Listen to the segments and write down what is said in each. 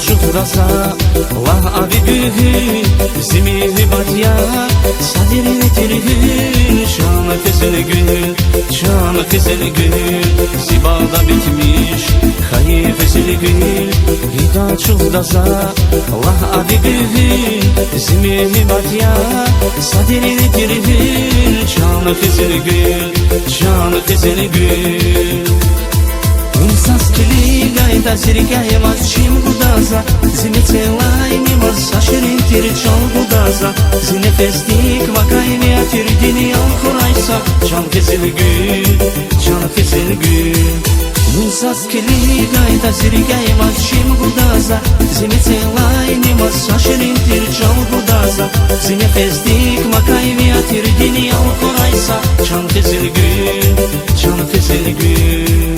çuhdasa Vah abi gühü zimiri batya Sadirine tirgül şanı kızıl gül Şanı kızıl gül Zibada bitmiş hayır kızıl gül Hida çuhdasa Vah abi gühü zimiri batya Sadirine tirgül şanı kızıl gül Şanı kızıl gül Сас килигай да зиригай маз чим гудаза Зине целай не маз саширин тир чон гудаза Зине фестик вакай не атир дини ал хорайса Чон кизил гül, чон кизил гül Сас килигай да зиригай маз чим гудаза Зине целай не маз саширин тир чон гудаза Зине фестик вакай не атир дини ал хорайса Чон кизил гül, чон кизил гül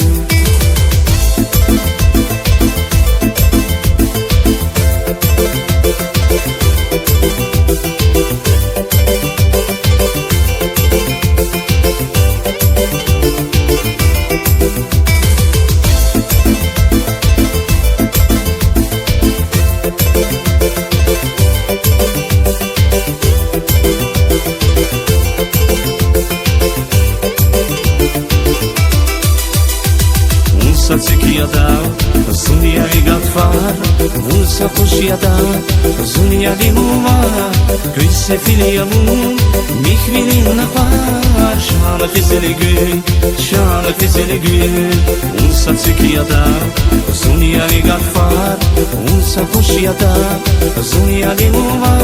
Цикияда, зуния и гатфар, вулса хушияда, зуния лимува, гүйсе филиямун, михвилин напар, шана физели гүн, шана физели гүн, вулса цикияда, зуния и гатфар, вулса хушияда, зуния лимува,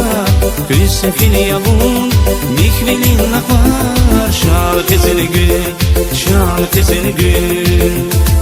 гүйсе филиямун, михвилин напар, шана физели гүн, шана физели гүн.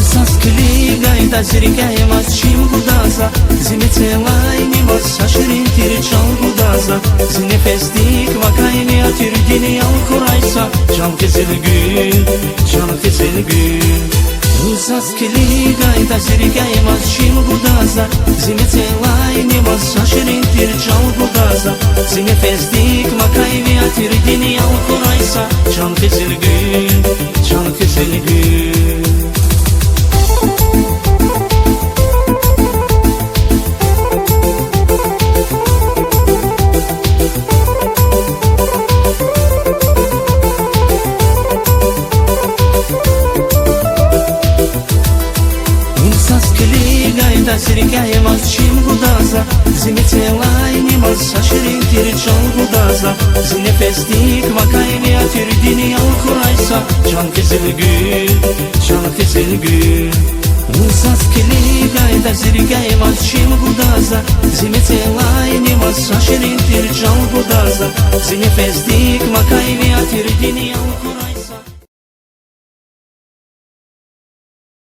Сас килигай да зиригай маз чим гудаза Зине целай не маз саширин тир чон гудаза Зине фестик вакай не атир дини ал хорайса Чон кизил гül, чон кизил гül Сас килигай да зиригай маз чим гудаза Зине целай не маз саширин тир чон гудаза Зине фестик вакай не атир дини ал хорайса Чон кизил гül, чон кизил гül Да зиригай маз чим гудаза Зине целай не маз саширин тир чон гудаза Зине фестик вакай не атир дини ал хорайса Чон кизил гül, чон кизил гül Сас килигай да зиригай маз чим гудаза Зине целай не маз саширин тир чон гудаза Зине фестик вакай не атир дини